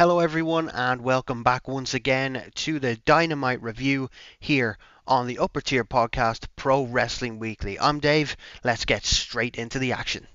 Hello, everyone, and welcome back once again to the Dynamite Review here on the Upper Tier Podcast, Pro Wrestling Weekly. I'm Dave. Let's get straight into the action.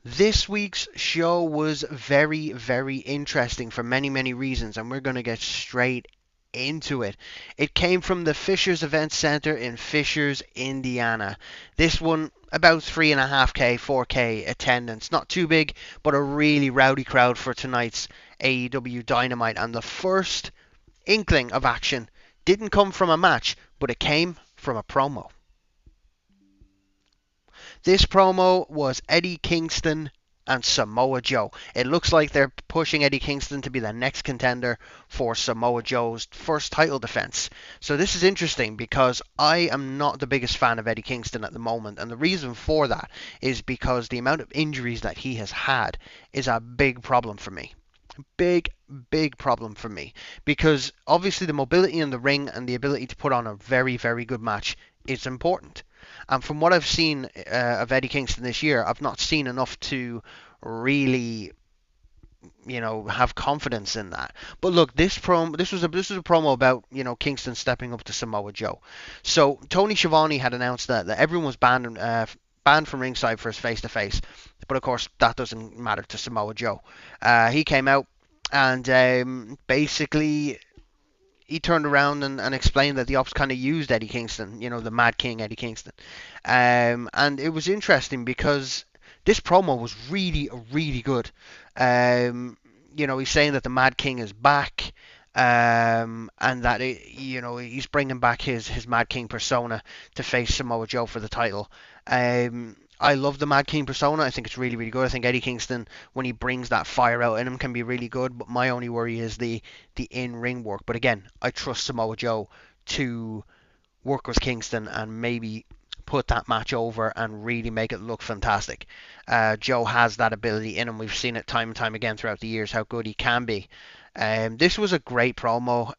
This week's show was very, very interesting for many, many reasons, and we're going to get straight into it. It came from the Fishers Event Center in Fishers, Indiana. This one about 3.5k, 4k attendance. Not too big, but a really rowdy crowd for tonight's AEW Dynamite. And the first inkling of action didn't come from a match, but it came from a promo. This promo was Eddie Kingston and Samoa Joe. It looks like they're pushing Eddie Kingston to be the next contender for Samoa Joe's first title defense. So this is interesting because I am not the biggest fan of Eddie Kingston at the moment, and the reason for that is because the amount of injuries that he has had is a big problem for me. Big problem for me, because obviously the mobility in the ring and the ability to put on a very, very good match is important. And from what I've seen of Eddie Kingston this year, I've not seen enough to really, have confidence in that. But look, this was a promo about Kingston stepping up to Samoa Joe. So Tony Schiavone had announced that everyone was banned from ringside for his face to face, but of course that doesn't matter to Samoa Joe. He came out and basically he turned around and explained that the Ops kind of used Eddie Kingston, the Mad King Eddie Kingston. And it was interesting because this promo was really, really good. He's saying that the Mad King is back. And that he's bringing back his Mad King persona to face Samoa Joe for the title. I love the Mad King persona. I think it's really, really good. I think Eddie Kingston, when he brings that fire out in him, can be really good. But my only worry is the in-ring work. But again, I trust Samoa Joe to work with Kingston and maybe put that match over and really make it look fantastic. Joe has that ability in him. We've seen it time and time again throughout the years how good he can be. This was a great promo.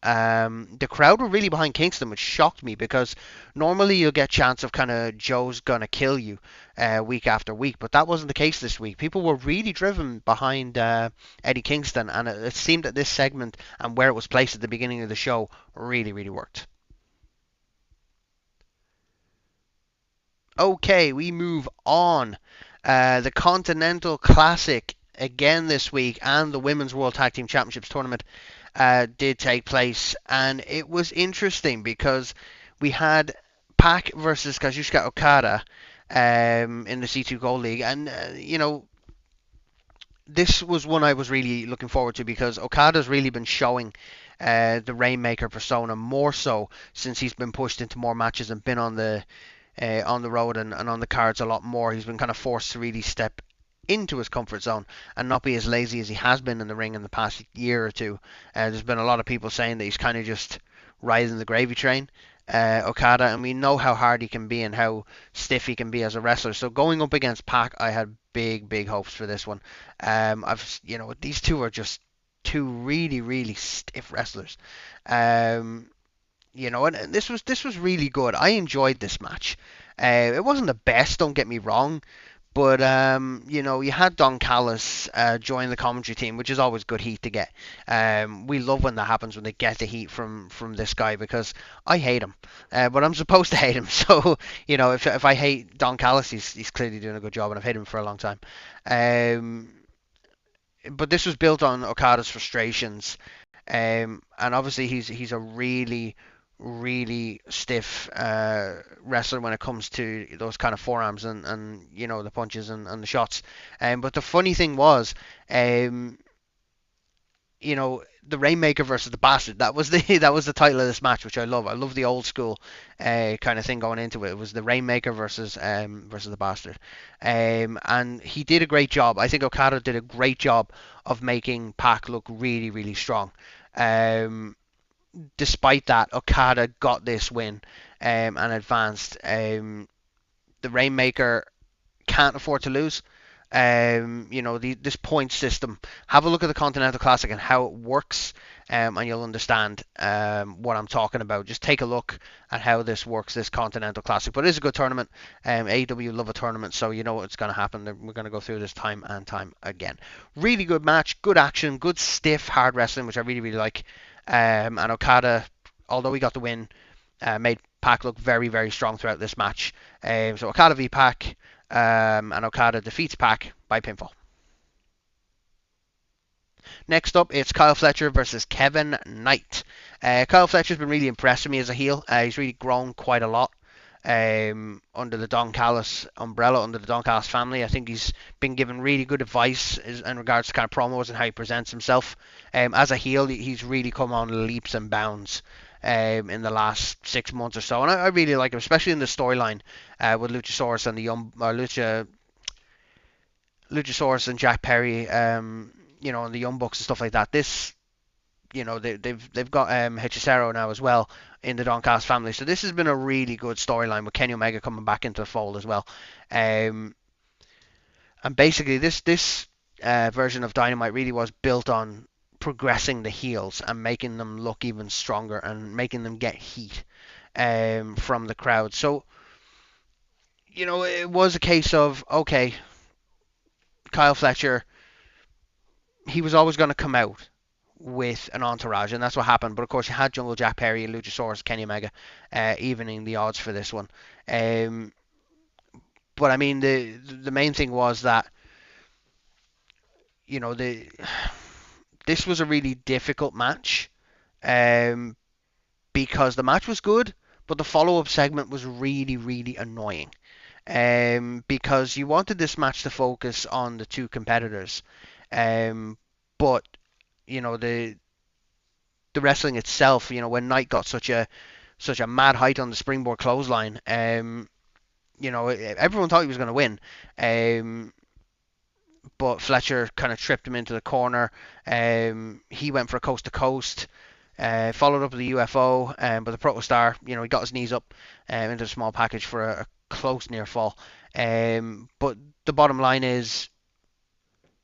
The crowd were really behind Kingston, which shocked me because normally you'll get chance of kind of Joe's gonna kill you week after week, but that wasn't the case this week. People were really driven behind Eddie Kingston, and it seemed that this segment and where it was placed at the beginning of the show really, really worked. Okay, we move on. The Continental Classic again this week and the Women's World Tag Team Championships tournament did take place, and it was interesting because we had Pac versus Kazuchika Okada in the C2 Gold League, and this was one I was really looking forward to because Okada's really been showing the Rainmaker persona more so since he's been pushed into more matches and been on the road and on the cards a lot more. He's been kind of forced to really step into his comfort zone and not be as lazy as he has been in the ring in the past year or two. There's been a lot of people saying that he's kind of just riding the gravy train, Okada, and we know how hard he can be and how stiff he can be as a wrestler. So going up against Pac, I had big hopes for this one. These two are just two really, really stiff wrestlers. And this was really good. I enjoyed this match. It wasn't the best, don't get me wrong, but you had Don Callis join the commentary team, which is always good heat to get. We love when that happens when they get the heat from this guy because I hate him, but I'm supposed to hate him. So if I hate Don Callis, he's clearly doing a good job, and I've hated him for a long time. Um, but this was built on Okada's frustrations, and obviously he's a really stiff wrestler when it comes to those kind of forearms and the punches and the shots. But the funny thing was, um, the Rainmaker versus the Bastard. That was the that was the title of this match, which I love. I love the old school kind of thing going into it. It was the Rainmaker versus the Bastard, and he did a great job. I think Okada did a great job of making Pac look really, really strong. Um, Despite that, Okada got this win and advanced. The Rainmaker can't afford to lose. this point system. Have a look at the Continental Classic and how it works, and you'll understand what I'm talking about. Just take a look at how this works, this Continental Classic. But it is a good tournament. AEW love a tournament, so you know what's going to happen. We're going to go through this time and time again. Really good match, good action, good stiff, hard wrestling, which I really, really like. And Okada, although he got the win, made Pac look very, very strong throughout this match. So Okada v Pac. And Okada defeats Pac by pinfall. Next up, it's Kyle Fletcher versus Kevin Knight. Kyle Fletcher's been really impressing me as a heel. He's really grown quite a lot under the Don Callis umbrella, under the Don Callis family. I think he's been given really good advice in regards to kind of promos and how he presents himself. As a heel, he's really come on leaps and bounds in the last 6 months or so, and I really like him, especially in the storyline with Luchasaurus and the Luchasaurus and Jack Perry, and the Young Bucks and stuff like that. This, they've got Hechicero now as well in the Don Callis family, so this has been a really good storyline with Kenny Omega coming back into the fold as well. And basically, this version of Dynamite really was built on progressing the heels and making them look even stronger and making them get heat from the crowd. So, it was a case of, okay, Kyle Fletcher, he was always going to come out with an entourage, and that's what happened. But of course, you had Jungle Jack Perry and Luchasaurus, Kenny Omega, evening the odds for this one. But I mean, the main thing was that, this was a really difficult match, because the match was good, but the follow-up segment was really, really annoying. Because you wanted this match to focus on the two competitors, but the wrestling itself, when Knight got such a mad height on the springboard clothesline, everyone thought he was going to win. But Fletcher kind of tripped him into the corner. He went for a coast to coast, followed up with the UFO, but the Protostar, he got his knees up into a small package for a close near fall. But the bottom line is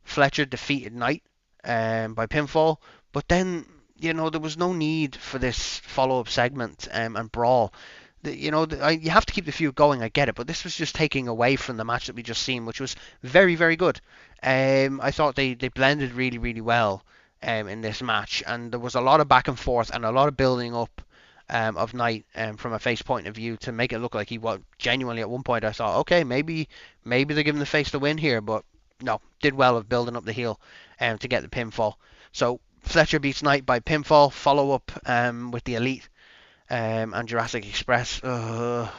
Fletcher defeated Knight by pinfall, but then there was no need for this follow-up segment and brawl. You have to keep the feud going, I get it, but this was just taking away from the match that we just seen, which was very, very good. I thought they blended really, really well in this match, and there was a lot of back and forth and a lot of building up of Knight from a face point of view to make it look like he was genuinely. At one point I thought, okay, maybe they're giving the face the win here, but no, did well of building up the heel to get the pinfall. So Fletcher beats Knight by pinfall. Follow up with the Elite and Jurassic Express. I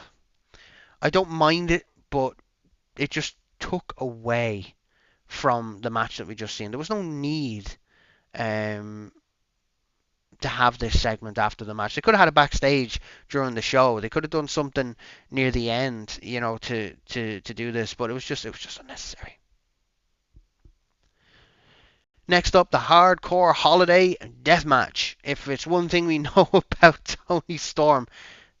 don't mind it, but it just took away from the match that we just seen. There was no need to have this segment after the match. They could have had it backstage during the show. They could have done something near the end, to do this, but it was just unnecessary. Next up, the Hardcore Holiday Death Match. If it's one thing we know about Toni Storm,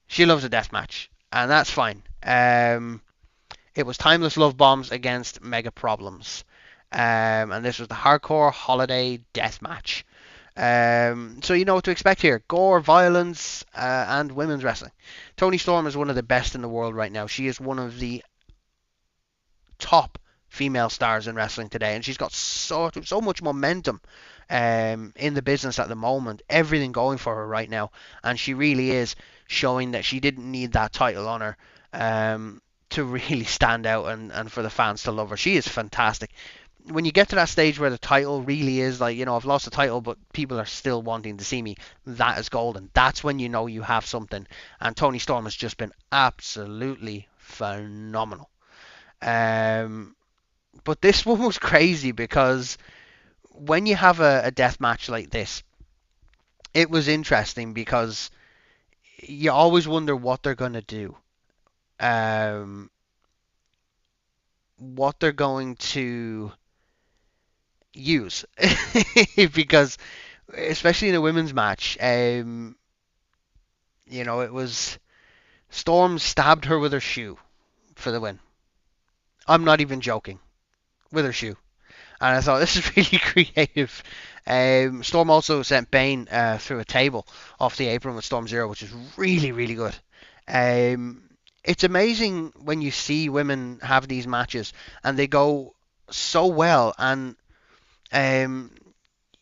she loves a death match, and that's fine. It was Timeless Love Bombs against Mega Problems, and this was the Hardcore Holiday Death Match. So you know what to expect here: gore, violence, and women's wrestling. Toni Storm is one of the best in the world right now. She is one of the top female stars in wrestling today, and she's got so much momentum in the business at the moment. Everything going for her right now, and she really is showing that she didn't need that title on her to really stand out and for the fans to love her. She is fantastic. When you get to that stage where the title really is like, I've lost the title, but people are still wanting to see me, that is golden. That's when you know you have something. And Toni Storm has just been absolutely phenomenal. But this one was crazy because when you have a death match like this, it was interesting because you always wonder what they're going to do. What they're going to use. Because, especially in a women's match, it was Storm stabbed her with her shoe for the win. I'm not even joking. with her shoe. And I thought this is really creative. Storm also sent Bane through a table off the apron with Storm Zero, which is really, really good. Um, it's amazing when you see women have these matches and they go so well, and um,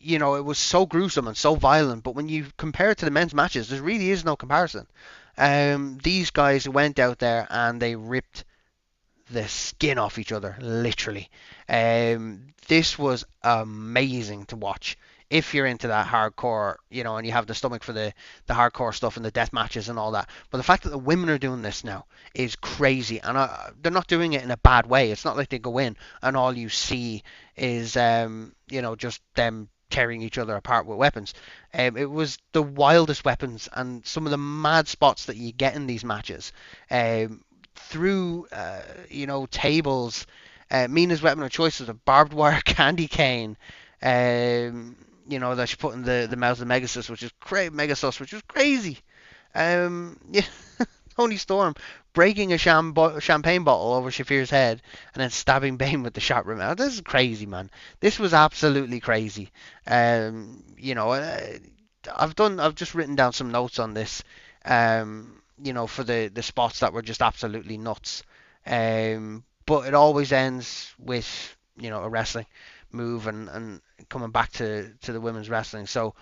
it was so gruesome and so violent. But when you compare it to the men's matches, there really is no comparison. These guys went out there and they ripped the skin off each other, literally. This was amazing to watch. If you're into that hardcore, and you have the stomach for the hardcore stuff and the death matches and all that. But the fact that the women are doing this now is crazy. And they're not doing it in a bad way. It's not like they go in and all you see is, just them tearing each other apart with weapons. It was the wildest weapons and some of the mad spots that you get in these matches. Through tables. Mina's weapon of choice was a barbed wire candy cane. That she put in the mouth of Megasus, which is Megasus, which was crazy. Yeah, Tony Storm breaking a champagne bottle over Shafir's head and then stabbing Bane with the shot remote. This is crazy, man. This was absolutely crazy. I've just written down some notes on this. For the spots that were just absolutely nuts. But it always ends with a wrestling move and coming back to the women's wrestling. So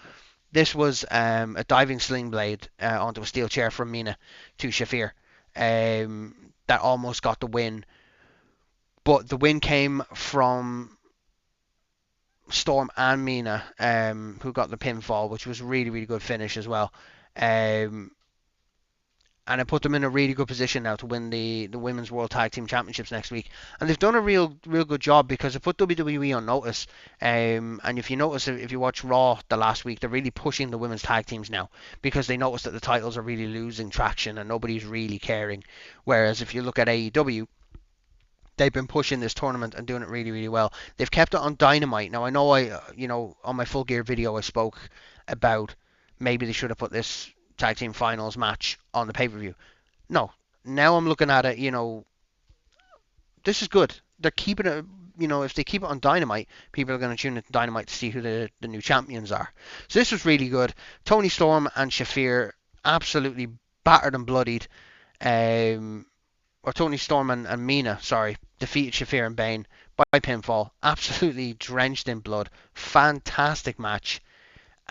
this was a diving sling blade onto a steel chair from Mina to Shafir that almost got the win. But the win came from Storm and Mina, who got the pinfall, which was really, really good finish as well. And it put them in a really good position now to win the Women's World Tag Team Championships next week. And they've done a real good job because it put WWE on notice. And if you notice, if you watch Raw the last week, they're really pushing the women's tag teams now because they notice that the titles are really losing traction and nobody's really caring. Whereas if you look at AEW, they've been pushing this tournament and doing it really, really well. They've kept it on Dynamite. Now, I know on my Full Gear video, I spoke about maybe they should have put this tag team finals match on the pay-per-view. No, now I'm looking at it, this is good. They're keeping it, if they keep it on Dynamite, people are going to tune into Dynamite to see who the new champions are. So this was really good. Tony Storm and Shafir absolutely battered and bloodied. Or Tony Storm and Mina, sorry, defeated Shafir and Bane by pinfall. Absolutely drenched in blood. Fantastic match.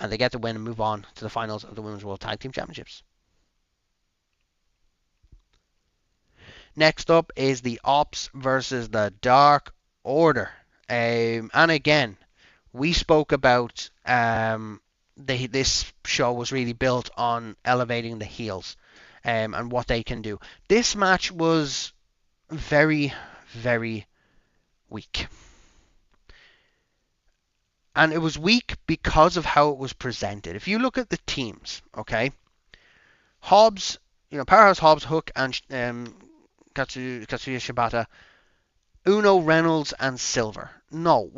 And they get the win and move on to the finals of the Women's World Tag Team Championships. Next up is the Ops versus the Dark Order. And again, we spoke about this show was really built on elevating the heels and what they can do. This match was very, very weak. And it was weak because of how it was presented. If you look at the teams, okay, Hobbs, Powerhouse Hobbs, Hook, and Katsuya Shibata, Uno, Reynolds, and Silver. No,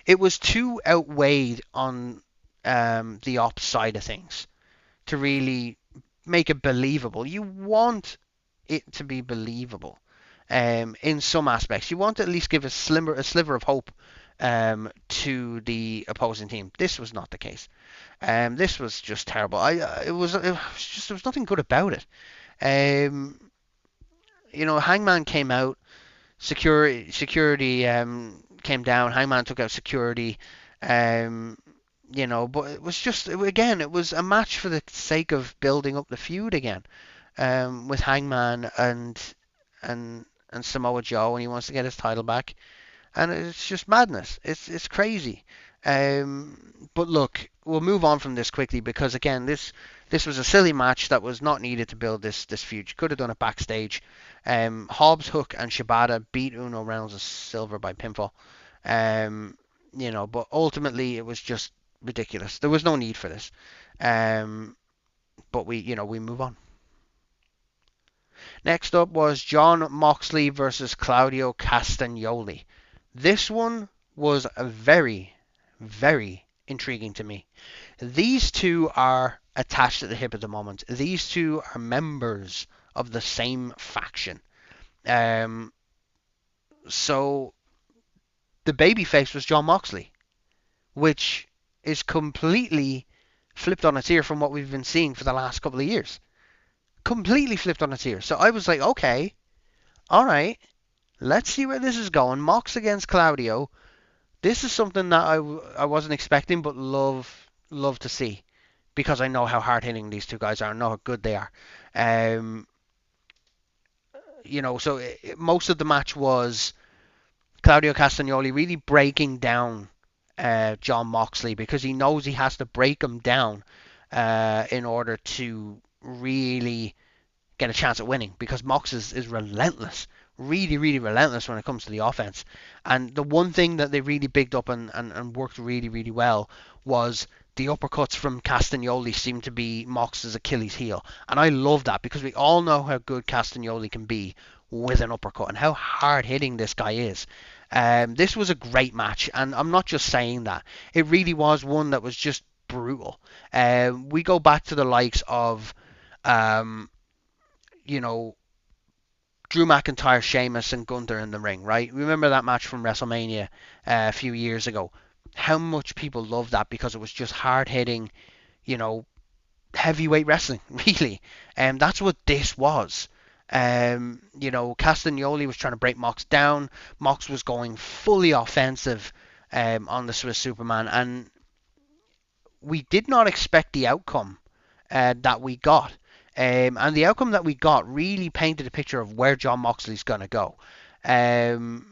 it was too outweighed on the Ops side of things to really make it believable. You want it to be believable in some aspects. You want to at least give a sliver of hope to the opposing team. This was not the case. This was just terrible. There was nothing good about it. Hangman came out. Security came down. Hangman took out security. But it was just it was a match for the sake of building up the feud again. With Hangman and Samoa Joe, and he wants to get his title back. And it's just madness. It's crazy. But look, we'll move on from this quickly because again, this was a silly match that was not needed to build this feud. You could have done it backstage. Hobbs, Hook, and Shibata beat Uno, Reynolds, and Silver by pinfall. But ultimately it was just ridiculous. There was no need for this. But we move on. Next up was Jon Moxley versus Claudio Castagnoli. This one was very, very intriguing to me. These two are attached at the hip at the moment. These two are members of the same faction. So the babyface was Jon Moxley, which is completely flipped on its ear from what we've been seeing for the last couple of years. Completely flipped on its ear. So I was like, okay, all right, let's see where this is going. Mox against Claudio. This is something that I wasn't expecting, but love to see, because I know how hard hitting these two guys are. I know how good they are. Um, so most of the match was Claudio Castagnoli really breaking down Jon Moxley, because he knows he has to break him down in order to really get a chance at winning, because Mox is relentless, really, really relentless when it comes to the offense. And the one thing that they really bigged up and worked really, really well was the uppercuts from Castagnoli seemed to be Mox's Achilles heel. And I love that, because we all know how good Castagnoli can be with an uppercut and how hard hitting this guy is. This was a great match, and I'm not just saying that. It really was one that was just brutal. We go back to the likes of um, Drew McIntyre, Sheamus, and Gunther in the ring, right? Remember that match from WrestleMania a few years ago? How much people loved that, because it was just hard hitting, heavyweight wrestling, really. And that's what this was. Castagnoli was trying to break Mox down. Mox was going fully offensive on the Swiss Superman, and we did not expect the outcome that we got. And the outcome that we got really painted a picture of where Jon Moxley's going to go. And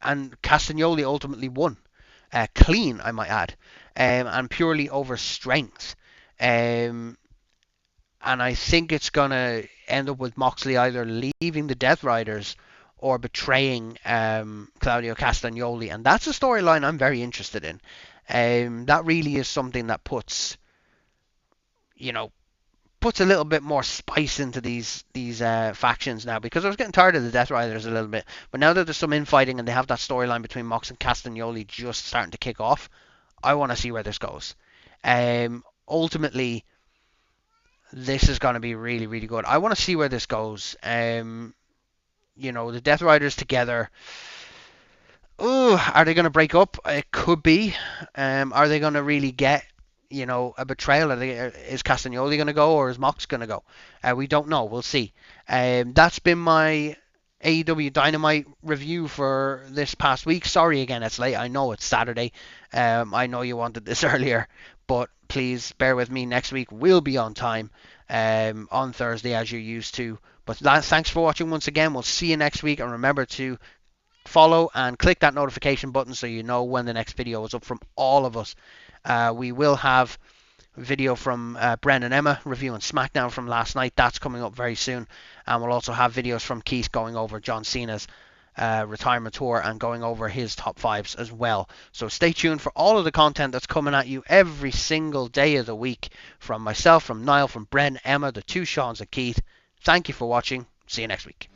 Castagnoli ultimately won. Clean, I might add. And purely over strength. And I think it's going to end up with Moxley either leaving the Death Riders or betraying Claudio Castagnoli. And that's a storyline I'm very interested in. That really is something that puts a little bit more spice into these factions now, because I was getting tired of the Death Riders a little bit. But now that there's some infighting and they have that storyline between Mox and Castagnoli just starting to kick off, I want to see where this goes. Ultimately, this is going to be really, really good. I want to see where this goes. The Death Riders together. Ooh, are they going to break up? It could be. Are they going to really get a betrayal? Is Castagnoli going to go, or is Mox going to go? We don't know. We'll see. That's been my AEW Dynamite review for this past week. Sorry again, it's late. I know it's Saturday. I know you wanted this earlier, but please bear with me. Next week we'll be on time on Thursday as you're used to. But thanks for watching once again. We'll see you next week, and remember to follow and click that notification button so you know when the next video is up from all of us. We will have video from Bren and Emma reviewing SmackDown from last night. That's coming up very soon. And we'll also have videos from Keith going over John Cena's retirement tour and going over his top fives as well. So stay tuned for all of the content that's coming at you every single day of the week from myself, from Niall, from Bren, Emma, the two Seans and Keith. Thank you for watching. See you next week.